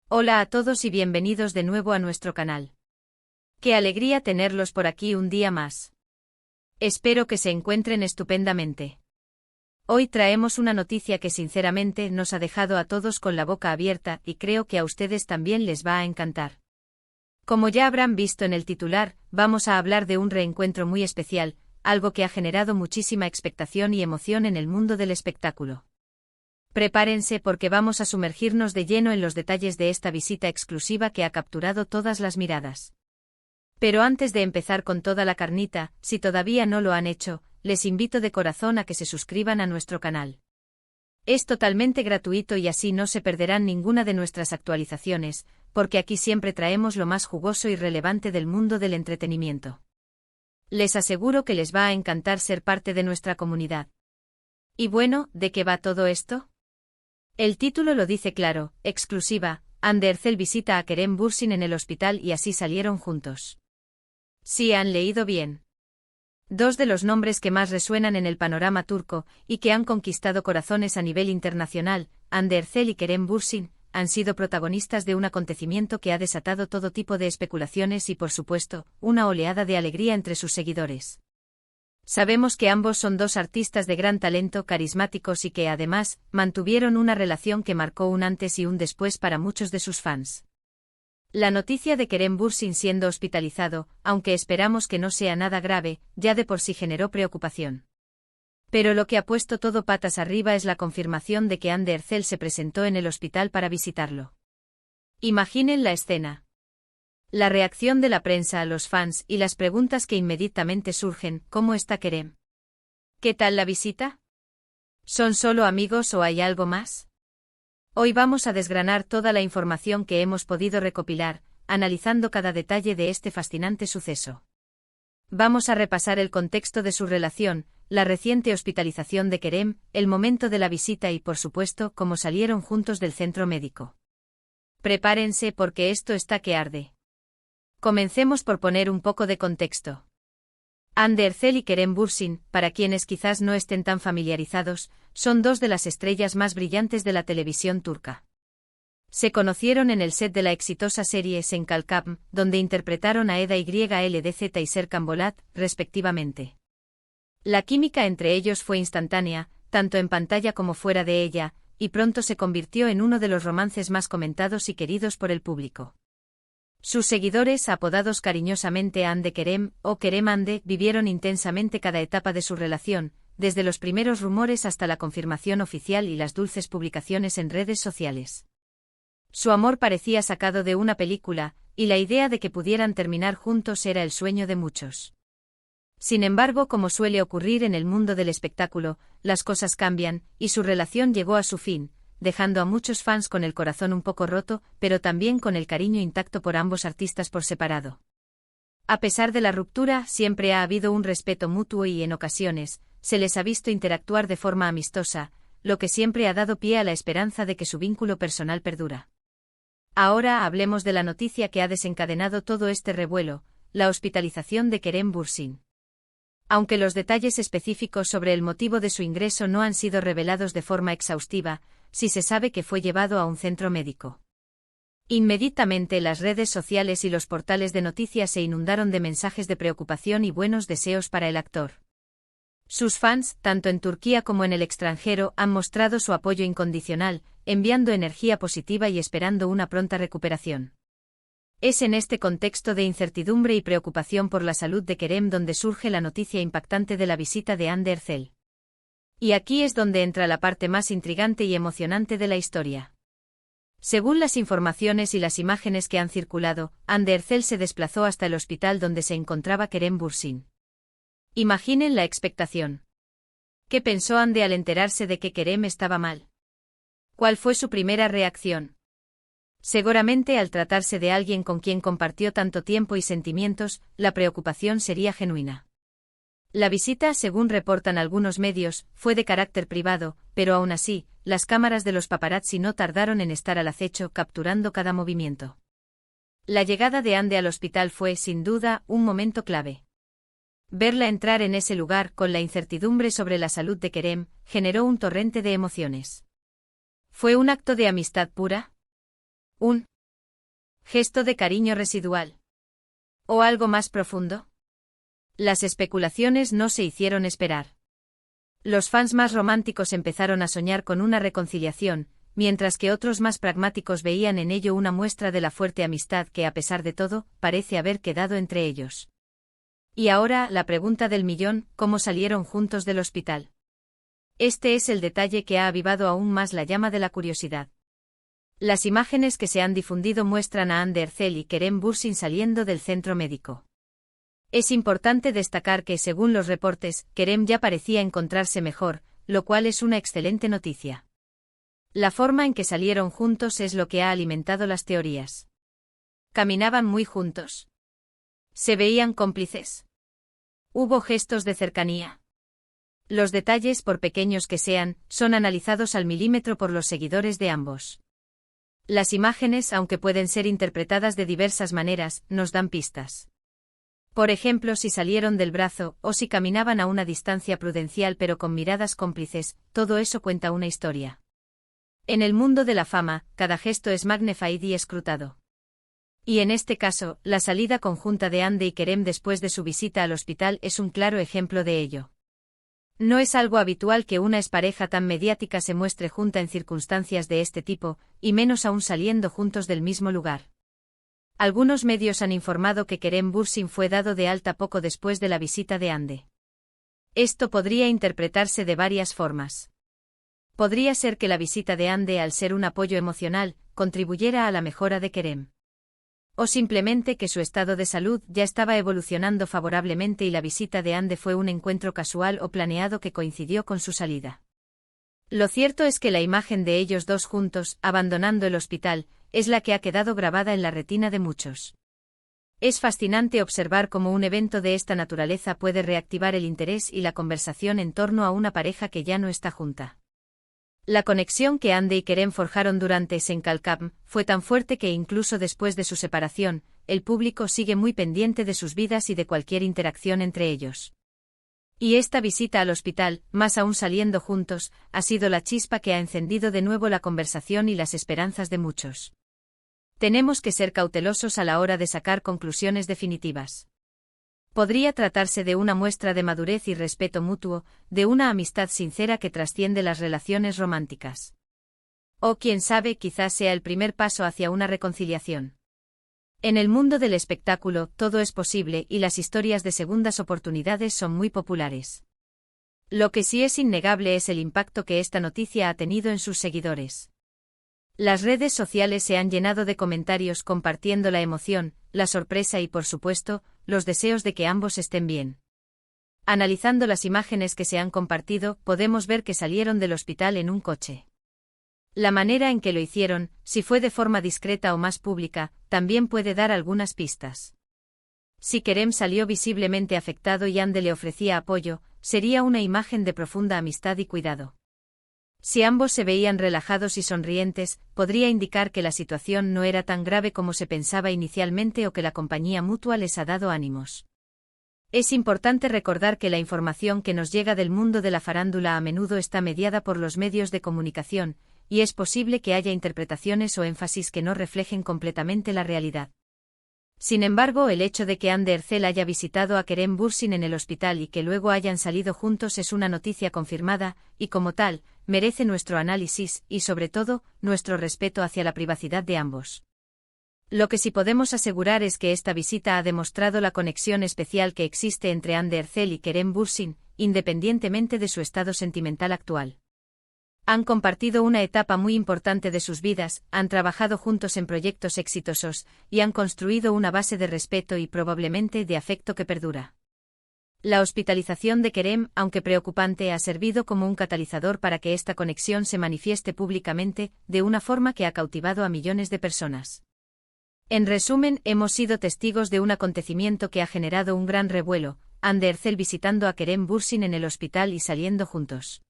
Hola a todos y bienvenidos de nuevo a nuestro canal. Qué alegría tenerlos por aquí un día más. Espero que se encuentren estupendamente. Hoy traemos una noticia que sinceramente nos ha dejado a todos con la boca abierta y creo que a ustedes también les va a encantar. Como ya habrán visto en el titular, vamos a hablar de un reencuentro muy especial, algo que ha generado muchísima expectación y emoción en el mundo del espectáculo. Prepárense porque vamos a sumergirnos de lleno en los detalles de esta visita exclusiva que ha capturado todas las miradas. Pero antes de empezar con toda la carnita, si todavía no lo han hecho, les invito de corazón a que se suscriban a nuestro canal. Es totalmente gratuito y así no se perderán ninguna de nuestras actualizaciones, porque aquí siempre traemos lo más jugoso y relevante del mundo del entretenimiento. Les aseguro que les va a encantar ser parte de nuestra comunidad. Y bueno, ¿de qué va todo esto? El título lo dice claro, exclusiva, Hande Erçel visita a Kerem Bürsin en el hospital y así salieron juntos. Sí han leído bien. Dos de los nombres que más resuenan en el panorama turco y que han conquistado corazones a nivel internacional, Hande Erçel y Kerem Bürsin, han sido protagonistas de un acontecimiento que ha desatado todo tipo de especulaciones y por supuesto, una oleada de alegría entre sus seguidores. Sabemos que ambos son dos artistas de gran talento, carismáticos y que, además, mantuvieron una relación que marcó un antes y un después para muchos de sus fans. La noticia de Kerem Bürsin siendo hospitalizado, aunque esperamos que no sea nada grave, ya de por sí generó preocupación. Pero lo que ha puesto todo patas arriba es la confirmación de que Hande Erçel se presentó en el hospital para visitarlo. Imaginen la escena. La reacción de la prensa a los fans y las preguntas que inmediatamente surgen, ¿cómo está Kerem? ¿Qué tal la visita? ¿Son solo amigos o hay algo más? Hoy vamos a desgranar toda la información que hemos podido recopilar, analizando cada detalle de este fascinante suceso. Vamos a repasar el contexto de su relación, la reciente hospitalización de Kerem, el momento de la visita y por supuesto cómo salieron juntos del centro médico. Prepárense porque esto está que arde. Comencemos por poner un poco de contexto. Hande Erçel y Kerem Bürsin, para quienes quizás no estén tan familiarizados, son dos de las estrellas más brillantes de la televisión turca. Se conocieron en el set de la exitosa serie Sen Kalkam, donde interpretaron a Eda YLDZ y Serkan Bolat, respectivamente. La química entre ellos fue instantánea, tanto en pantalla como fuera de ella, y pronto se convirtió en uno de los romances más comentados y queridos por el público. Sus seguidores, apodados cariñosamente Hande Kerem o Kerem Hande, vivieron intensamente cada etapa de su relación, desde los primeros rumores hasta la confirmación oficial y las dulces publicaciones en redes sociales. Su amor parecía sacado de una película, y la idea de que pudieran terminar juntos era el sueño de muchos. Sin embargo, como suele ocurrir en el mundo del espectáculo, las cosas cambian, y su relación llegó a su fin, dejando a muchos fans con el corazón un poco roto, pero también con el cariño intacto por ambos artistas por separado. A pesar de la ruptura, siempre ha habido un respeto mutuo y, en ocasiones, se les ha visto interactuar de forma amistosa, lo que siempre ha dado pie a la esperanza de que su vínculo personal perdura. Ahora hablemos de la noticia que ha desencadenado todo este revuelo, la hospitalización de Kerem Bürsin. Aunque los detalles específicos sobre el motivo de su ingreso no han sido revelados de forma exhaustiva, sí se sabe que fue llevado a un centro médico. Inmediatamente las redes sociales y los portales de noticias se inundaron de mensajes de preocupación y buenos deseos para el actor. Sus fans, tanto en Turquía como en el extranjero, han mostrado su apoyo incondicional, enviando energía positiva y esperando una pronta recuperación. Es en este contexto de incertidumbre y preocupación por la salud de Kerem donde surge la noticia impactante de la visita de Hande Erçel. Y aquí es donde entra la parte más intrigante y emocionante de la historia. Según las informaciones y las imágenes que han circulado, Hande Erçel se desplazó hasta el hospital donde se encontraba Kerem Bürsin. Imaginen la expectación. ¿Qué pensó Hande al enterarse de que Kerem estaba mal? ¿Cuál fue su primera reacción? Seguramente al tratarse de alguien con quien compartió tanto tiempo y sentimientos, la preocupación sería genuina. La visita, según reportan algunos medios, fue de carácter privado, pero aún así, las cámaras de los paparazzi no tardaron en estar al acecho capturando cada movimiento. La llegada de Hande al hospital fue, sin duda, un momento clave. Verla entrar en ese lugar con la incertidumbre sobre la salud de Kerem, generó un torrente de emociones. ¿Fue un acto de amistad pura? ¿Un ¿Gesto de cariño residual? ¿O algo más profundo? Las especulaciones no se hicieron esperar. Los fans más románticos empezaron a soñar con una reconciliación, mientras que otros más pragmáticos veían en ello una muestra de la fuerte amistad que, a pesar de todo, parece haber quedado entre ellos. Y ahora, la pregunta del millón: ¿cómo salieron juntos del hospital? Este es el detalle que ha avivado aún más la llama de la curiosidad. Las imágenes que se han difundido muestran a Anne Ercel y Kerem Bürsin saliendo del centro médico. Es importante destacar que, según los reportes, Kerem ya parecía encontrarse mejor, lo cual es una excelente noticia. La forma en que salieron juntos es lo que ha alimentado las teorías. ¿Caminaban muy juntos? ¿Se veían cómplices? ¿Hubo gestos de cercanía? Los detalles, por pequeños que sean, son analizados al milímetro por los seguidores de ambos. Las imágenes, aunque pueden ser interpretadas de diversas maneras, nos dan pistas. Por ejemplo, si salieron del brazo, o si caminaban a una distancia prudencial pero con miradas cómplices, todo eso cuenta una historia. En el mundo de la fama, cada gesto es magnified y escrutado. Y en este caso, la salida conjunta de Anne y Kerem después de su visita al hospital es un claro ejemplo de ello. No es algo habitual que una expareja tan mediática se muestre junta en circunstancias de este tipo, y menos aún saliendo juntos del mismo lugar. Algunos medios han informado que Kerem Bürsin fue dado de alta poco después de la visita de Anne. Esto podría interpretarse de varias formas. Podría ser que la visita de Anne, al ser un apoyo emocional, contribuyera a la mejora de Kerem. O simplemente que su estado de salud ya estaba evolucionando favorablemente y la visita de Anne fue un encuentro casual o planeado que coincidió con su salida. Lo cierto es que la imagen de ellos dos juntos, abandonando el hospital, es la que ha quedado grabada en la retina de muchos. Es fascinante observar cómo un evento de esta naturaleza puede reactivar el interés y la conversación en torno a una pareja que ya no está junta. La conexión que Anne y Kerem forjaron durante Senkalkam fue tan fuerte que incluso después de su separación, el público sigue muy pendiente de sus vidas y de cualquier interacción entre ellos. Y esta visita al hospital, más aún saliendo juntos, ha sido la chispa que ha encendido de nuevo la conversación y las esperanzas de muchos. Tenemos que ser cautelosos a la hora de sacar conclusiones definitivas. Podría tratarse de una muestra de madurez y respeto mutuo, de una amistad sincera que trasciende las relaciones románticas. O quién sabe, quizás sea el primer paso hacia una reconciliación. En el mundo del espectáculo, todo es posible y las historias de segundas oportunidades son muy populares. Lo que sí es innegable es el impacto que esta noticia ha tenido en sus seguidores. Las redes sociales se han llenado de comentarios compartiendo la emoción, la sorpresa y, por supuesto, los deseos de que ambos estén bien. Analizando las imágenes que se han compartido, podemos ver que salieron del hospital en un coche. La manera en que lo hicieron, si fue de forma discreta o más pública, también puede dar algunas pistas. Si Kerem salió visiblemente afectado y Anne le ofrecía apoyo, sería una imagen de profunda amistad y cuidado. Si ambos se veían relajados y sonrientes, podría indicar que la situación no era tan grave como se pensaba inicialmente o que la compañía mutua les ha dado ánimos. Es importante recordar que la información que nos llega del mundo de la farándula a menudo está mediada por los medios de comunicación, y es posible que haya interpretaciones o énfasis que no reflejen completamente la realidad. Sin embargo, el hecho de que Anne Ercel haya visitado a Kerem Bürsin en el hospital y que luego hayan salido juntos es una noticia confirmada, y como tal, merece nuestro análisis y, sobre todo, nuestro respeto hacia la privacidad de ambos. Lo que sí podemos asegurar es que esta visita ha demostrado la conexión especial que existe entre Anne Ercel y Kerem Bürsin, independientemente de su estado sentimental actual. Han compartido una etapa muy importante de sus vidas, han trabajado juntos en proyectos exitosos, y han construido una base de respeto y probablemente de afecto que perdura. La hospitalización de Kerem, aunque preocupante, ha servido como un catalizador para que esta conexión se manifieste públicamente, de una forma que ha cautivado a millones de personas. En resumen, hemos sido testigos de un acontecimiento que ha generado un gran revuelo, Anne Ercel visitando a Kerem Bürsin en el hospital y saliendo juntos.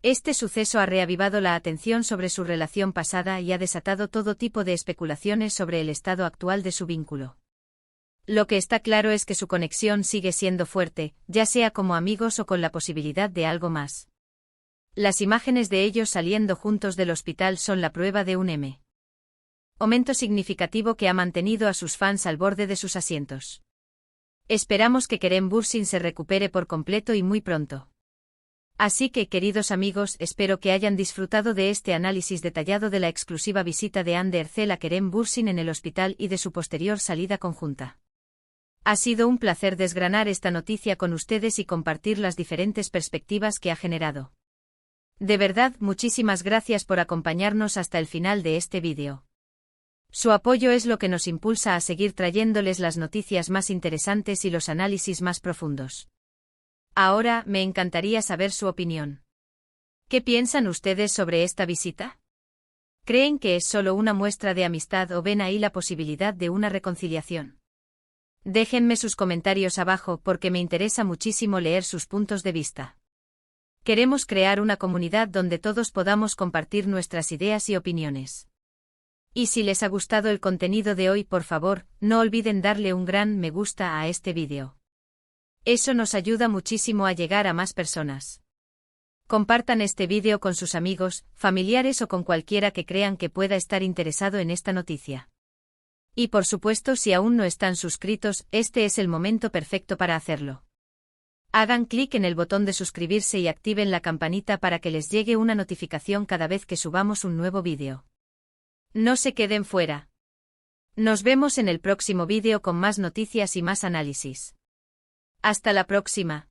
Este suceso ha reavivado la atención sobre su relación pasada y ha desatado todo tipo de especulaciones sobre el estado actual de su vínculo. Lo que está claro es que su conexión sigue siendo fuerte, ya sea como amigos o con la posibilidad de algo más. Las imágenes de ellos saliendo juntos del hospital son la prueba de un aumento significativo que ha mantenido a sus fans al borde de sus asientos. Esperamos que Kerem Bürsin se recupere por completo y muy pronto. Así que, queridos amigos, espero que hayan disfrutado de este análisis detallado de la exclusiva visita de Hande Erçel a Kerem Bürsin en el hospital y de su posterior salida conjunta. Ha sido un placer desgranar esta noticia con ustedes y compartir las diferentes perspectivas que ha generado. De verdad, muchísimas gracias por acompañarnos hasta el final de este vídeo. Su apoyo es lo que nos impulsa a seguir trayéndoles las noticias más interesantes y los análisis más profundos. Ahora, me encantaría saber su opinión. ¿Qué piensan ustedes sobre esta visita? ¿Creen que es solo una muestra de amistad o ven ahí la posibilidad de una reconciliación? Déjenme sus comentarios abajo porque me interesa muchísimo leer sus puntos de vista. Queremos crear una comunidad donde todos podamos compartir nuestras ideas y opiniones. Y si les ha gustado el contenido de hoy, por favor, no olviden darle un gran me gusta a este vídeo. Eso nos ayuda muchísimo a llegar a más personas. Compartan este vídeo con sus amigos, familiares o con cualquiera que crean que pueda estar interesado en esta noticia. Y por supuesto, si aún no están suscritos, este es el momento perfecto para hacerlo. Hagan clic en el botón de suscribirse y activen la campanita para que les llegue una notificación cada vez que subamos un nuevo vídeo. No se queden fuera. Nos vemos en el próximo vídeo con más noticias y más análisis. Hasta la próxima.